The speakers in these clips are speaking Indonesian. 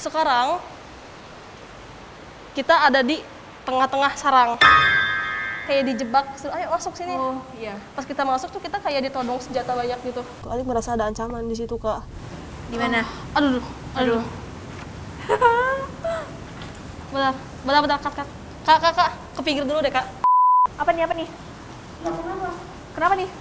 Sekarang kita ada di tengah-tengah sarang. Kayak dijebak, ayo masuk sini. Oh iya. Pas kita masuk tuh kita kayak ditodong senjata banyak gitu. Adik merasa ada ancaman di situ, Kak. Di mana? Aduh. Bentar, Kak. Kak, ke pinggir dulu deh, Kak. Apa nih? Kenapa nih?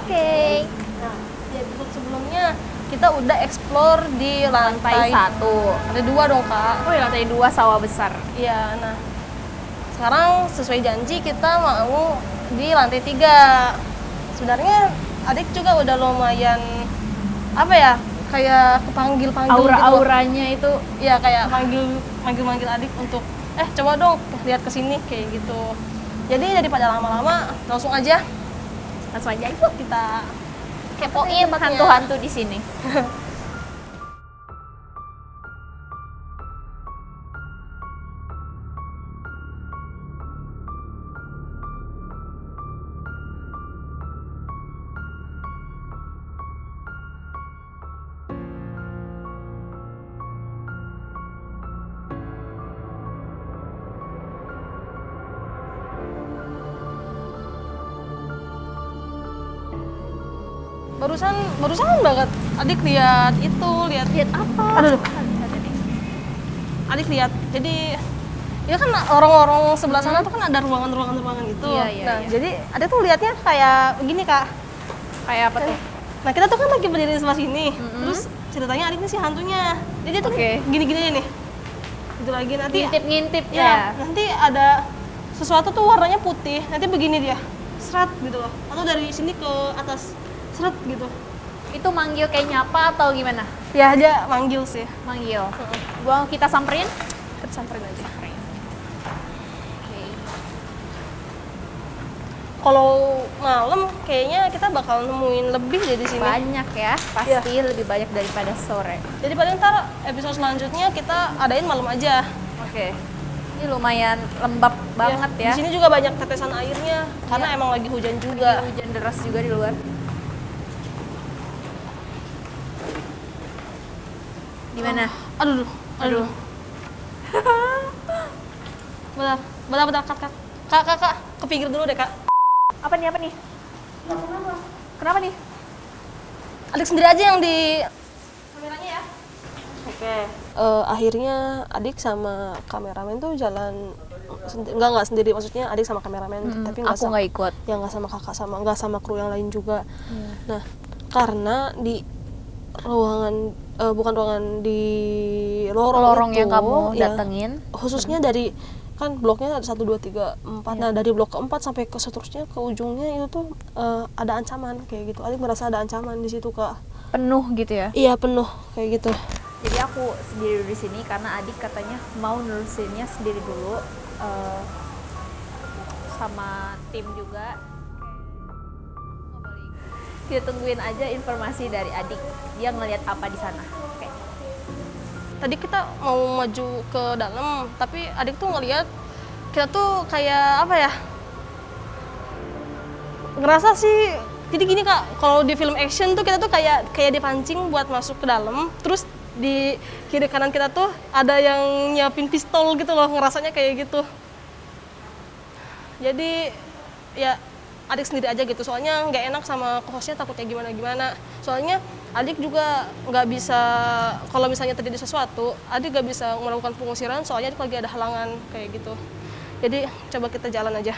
Oke. Nah, di episode sebelumnya kita udah explore di lantai 1. Ada 2 dong, Kak. Oh, di lantai 2 sawah besar. Iya, nah. Sekarang sesuai janji kita mau di lantai 3. Sebenarnya adik juga udah lumayan apa ya? Kayak kepanggil-panggil Aura-auranya itu ya kayak manggil adik untuk coba dong lihat ke sini kayak gitu. Jadi daripada lama-lama langsung aja yuk kita kepoin hantu-hantu di sini. Barusan banget adik lihat apa? Aduh. Adik lihat. Jadi ya kan orang-orang sebelah sana tuh kan ada ruangan gitu. Iya. Jadi adik tuh lihatnya kayak begini, Kak. Kayak apa tuh? Nah, kita tuh kan lagi berdiri di sebelah sini. Terus ceritanya adik ini si hantunya. Jadi dia tuh gini-gini aja nih. Itu lagi nanti ngintip ya. Nanti ada sesuatu tuh warnanya putih. Nanti begini dia. Seret gitu loh. Atau dari sini ke atas. Seret gitu. Itu manggil kayak nyapa atau gimana? Ya, dia manggil sih. Manggil. Gua kita samperin? Kita samperin aja. Oke. Kalau malam kayaknya kita bakal nemuin lebih deh di sini. Banyak ya, pasti lebih banyak daripada sore. Jadi paling ntar episode selanjutnya kita adain malam aja. Oke. Ini lumayan lembab banget ya. Di sini juga banyak tetesan airnya karena emang lagi hujan juga. Hujan deras juga di luar. Di mana? Aduh. Bentar, Kak. Ke pinggir dulu deh, Kak. Apa nih? Kenapa nih? Adik sendiri aja yang di kameranya ya. Oke. Akhirnya adik sama kameramen tuh jalan nggak sendiri, maksudnya adik sama kameramen, tapi aku nggak ikut. Ya nggak sama kakak, nggak sama kru yang lain juga. Nah, karena di ruangan bukan ruangan di lorong yang itu, kamu datengin, khususnya dari kan bloknya ada 1, 2, 3, 4. Nah, dari blok keempat sampai ke seterusnya ke ujungnya itu tuh ada ancaman kayak gitu. Adik merasa ada ancaman di situ, Kak. Penuh gitu ya? Iya, penuh kayak gitu. Jadi aku sendiri di sini karena adik katanya mau nerusinnya sendiri dulu sama tim juga. Kita tungguin aja informasi dari adik. Dia ngelihat apa di sana. Oke. Tadi kita mau maju ke dalam, tapi adik tuh ngelihat kita tuh kayak apa ya? Ngerasa sih, jadi gini, Kak, kalau di film action tuh kita tuh kayak dipancing buat masuk ke dalam, terus di kiri kanan kita tuh ada yang nyiapin pistol gitu loh, ngerasanya kayak gitu. Jadi ya adik sendiri aja gitu, soalnya nggak enak sama hostnya, takutnya gimana-gimana. Soalnya adik juga nggak bisa, kalau misalnya terjadi sesuatu, adik nggak bisa melakukan pengusiran, soalnya adik lagi ada halangan kayak gitu. Jadi coba kita jalan aja.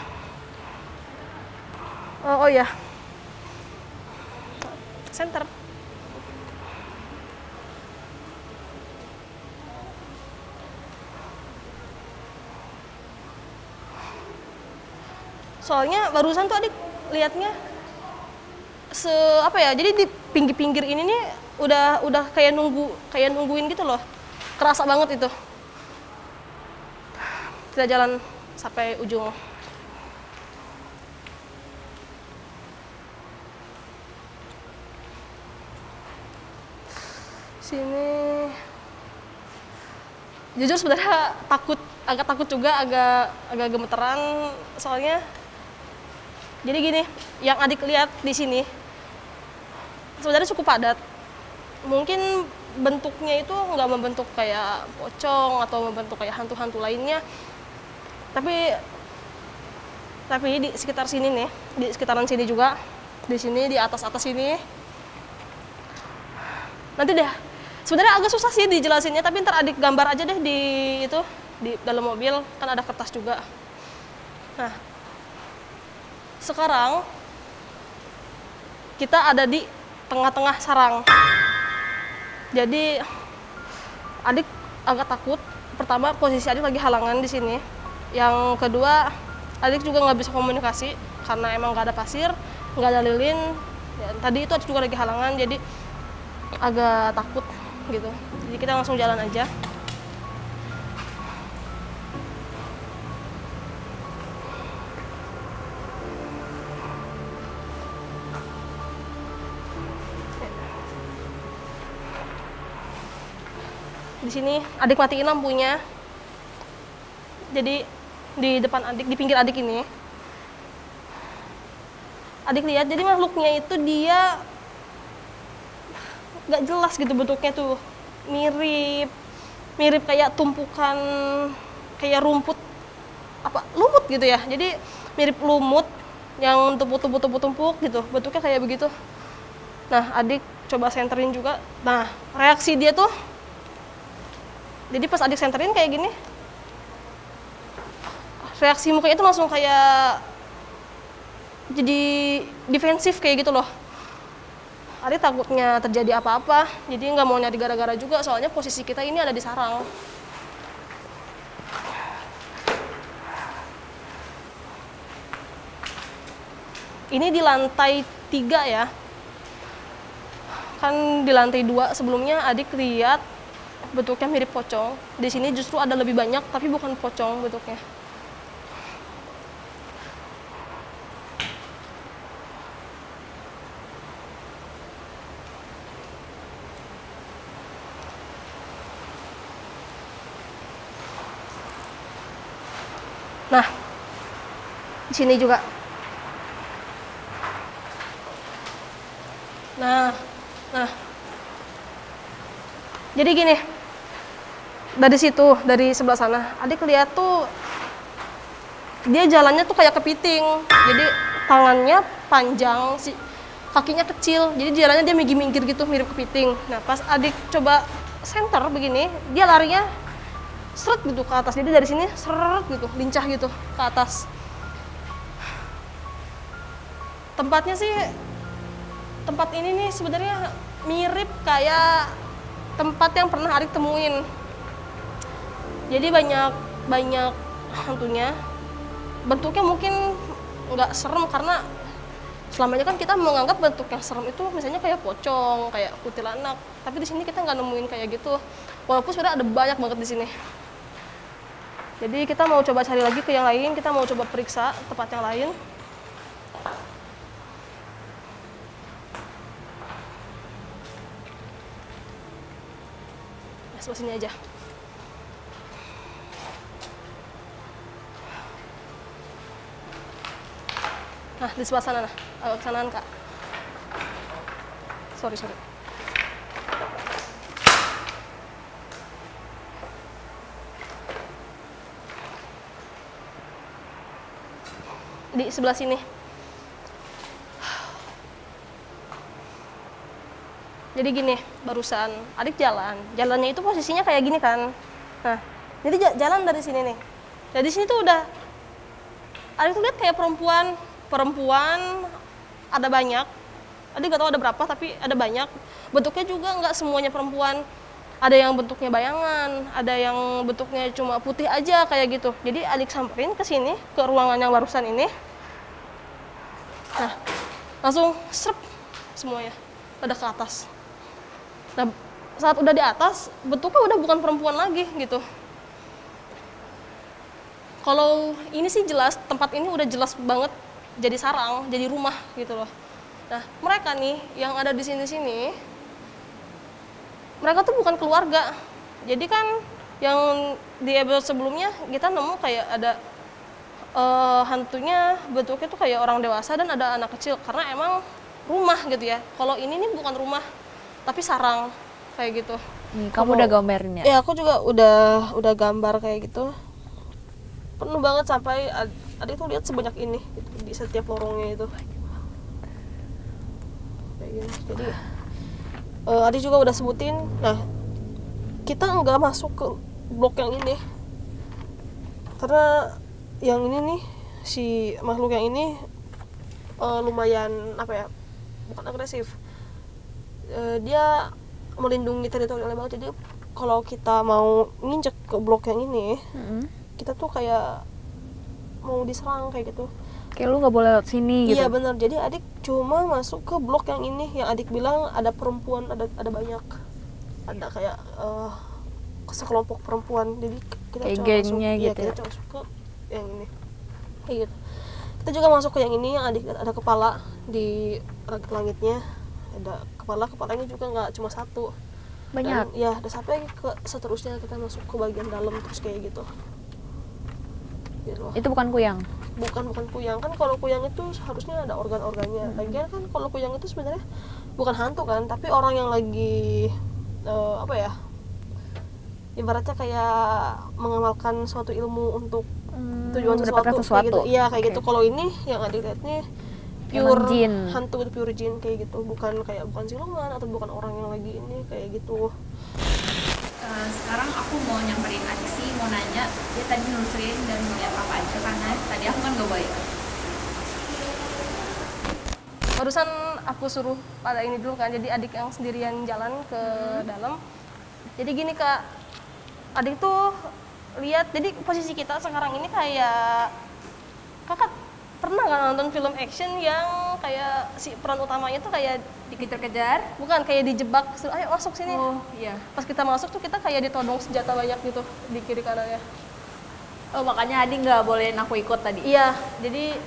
Oh ya, center. Soalnya barusan tuh adik liatnya jadi di pinggir-pinggir ini nih udah kayak nungguin gitu loh. Kerasa banget itu. Kita jalan sampai ujung. Sini. Jujur sebenarnya agak takut juga, agak gemeteran soalnya. Jadi gini, yang adik lihat di sini sebenarnya cukup padat. Mungkin bentuknya itu nggak membentuk kayak pocong atau membentuk kayak hantu-hantu lainnya. Tapi di sekitar sini nih, di sekitaran sini juga, di sini di atas sini. Nanti deh, sebenarnya agak susah sih dijelasinnya, tapi ntar adik gambar aja deh di dalam mobil, kan ada kertas juga. Nah, sekarang kita ada di tengah-tengah sarang. Jadi adik agak takut. Pertama, posisi adik lagi halangan di sini. Yang kedua, adik juga nggak bisa komunikasi karena emang nggak ada pasir, nggak ada lilin. Dan tadi itu adik juga lagi halangan, jadi agak takut gitu. Jadi kita langsung jalan aja. Di sini adik matiin lampunya. Jadi di depan adik, di pinggir adik ini, adik lihat, jadi makhluknya itu dia nggak jelas gitu bentuknya tuh, mirip kayak tumpukan kayak rumput, lumut gitu ya. Jadi mirip lumut yang tumpuk gitu, bentuknya kayak begitu. Nah, adik coba senterin juga. Nah, reaksi dia tuh, jadi pas adik senterin kayak gini, reaksi mukanya itu langsung kayak jadi defensif kayak gitu loh. Adik takutnya terjadi apa-apa, jadi nggak mau nyari gara-gara juga, soalnya posisi kita ini ada di sarang. Ini di lantai 3 ya. Kan di lantai 2 sebelumnya adik lihat bentuknya mirip pocong. Di sini justru ada lebih banyak, tapi bukan pocong bentuknya. Nah, di sini juga. Nah. Jadi gini, dari situ, dari sebelah sana, adik lihat tuh dia jalannya tuh kayak kepiting. Jadi tangannya panjang, kakinya kecil. Jadi jalannya dia minggir-minggir gitu, mirip kepiting. Nah, pas adik coba center begini, dia larinya seret gitu ke atas. Jadi dari sini seret gitu, lincah gitu ke atas. Tempatnya sih, tempat ini nih sebenarnya mirip kayak tempat yang pernah adik temuin. Jadi banyak hantunya. Bentuknya mungkin nggak serem karena selamanya kan kita menganggap bentuk yang serem itu misalnya kayak pocong, kayak kuntilanak. Tapi di sini kita nggak nemuin kayak gitu. Walaupun sebenarnya ada banyak banget di sini. Jadi kita mau coba cari lagi ke yang lain, kita mau coba periksa tempat yang lain. Nah, sebelah sini aja. Nah, di sebelah sana, nah. Agak ke sanaan, Kak. Sorry. Di sebelah sini. Jadi gini, barusan adik jalannya itu posisinya kayak gini kan. Nah, jadi jalan dari sini nih. Dari sini tuh udah, adik tuh lihat kayak perempuan ada banyak. Adik gak tahu ada berapa, tapi ada banyak. Bentuknya juga nggak semuanya perempuan. Ada yang bentuknya bayangan, ada yang bentuknya cuma putih aja kayak gitu. Jadi adik samperin ke sini, ke ruangan yang barusan ini. Nah, langsung serep semuanya, pada ke atas. Nah, saat udah di atas, bentuknya udah bukan perempuan lagi gitu. Kalau ini sih jelas, tempat ini udah jelas banget jadi sarang, jadi rumah gitu loh. Nah, mereka nih yang ada di sini-sini, mereka tuh bukan keluarga. Jadi kan yang di episode sebelumnya kita nemu kayak ada hantunya bentuknya tuh kayak orang dewasa dan ada anak kecil karena emang rumah gitu ya. Kalau ini nih bukan rumah tapi sarang kayak gitu. Nih, kamu udah gambarin ya? Ya aku juga udah gambar kayak gitu. Penuh banget sampai adik tuh lihat sebanyak ini gitu, di setiap lorongnya itu. Kayak gini. Jadi adik juga udah sebutin. Nah, kita nggak masuk ke blok yang ini karena yang ini nih si makhluk yang ini lumayan apa ya, bukan agresif, dia melindungi teritorialnya banget. Jadi kalau kita mau nginjek ke blok yang ini, kita tuh kayak mau diserang kayak gitu. Kayak lu nggak boleh lewat sini gitu. Iya benar. Jadi adik cuma masuk ke blok yang ini, yang adik bilang ada perempuan, ada banyak, ada kayak sekelompok perempuan. Jadi kita kayak cuma gengnya masuk, gitu kita ya. cuma masuk ke yang ini. Kayak gitu. Kita juga masuk ke yang ini, yang adik ada kepala di langit-langitnya. Ada kepalanya juga nggak cuma satu. Banyak. Dan, ya, dan sampai ke seterusnya kita masuk ke bagian dalam terus kayak gitu. Gitu loh. Itu bukan kuyang. Bukan kuyang. Kan kalau kuyang itu harusnya ada organ-organnya. Lagian kan kalau kuyang itu sebenarnya bukan hantu kan, tapi orang yang lagi apa ya? Ibaratnya kayak mengamalkan suatu ilmu untuk tujuan mendapatkan sesuatu. Kayak gitu. Iya, kayak Oke. gitu. Kalau ini yang adik lihat nih Emang pure jin. hantu, itu pure jin kayak gitu. Bukan siluman atau bukan orang yang lagi ini kayak gitu. Sekarang aku mau nyamperin adik sih, mau nanya dia tadi nelusurin dan ngeliat apa aja karena tadi aku kan gak boleh. Barusan aku suruh pada ini dulu kan, jadi adik yang sendirian jalan ke dalam. Jadi gini Kak, adik tuh lihat, jadi posisi kita sekarang ini kayak, Kakak pernah nggak nonton film action yang kayak si peran utamanya tuh kayak Dikejar-kejar. bukan kayak dijebak, ayo masuk sini. Oh iya. Pas kita masuk tuh kita kayak ditodong senjata banyak gitu di kiri kanannya. Oh makanya Adi nggak bolehin aku ikut tadi. Iya, jadi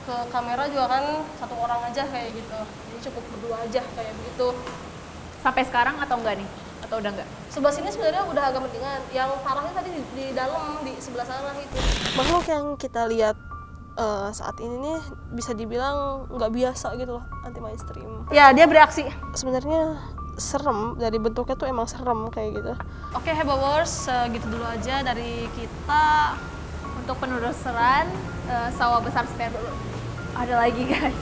ke kamera juga kan satu orang aja kayak gitu. Jadi cukup berdua aja kayak begitu. Sampai sekarang atau enggak nih? Atau udah enggak? Sebelah sini sebenarnya udah agak mendingan. Yang parahnya tadi di dalam, di sebelah sana itu. Makhluk yang kita lihat saat ini nih bisa dibilang nggak biasa gitu loh, anti mainstream. Ya dia bereaksi. Sebenarnya serem, dari bentuknya tuh emang serem kayak gitu. Oke Hebawers, gitu dulu aja dari kita. Untuk penelusuran sawah besar spare dulu. Ada lagi guys.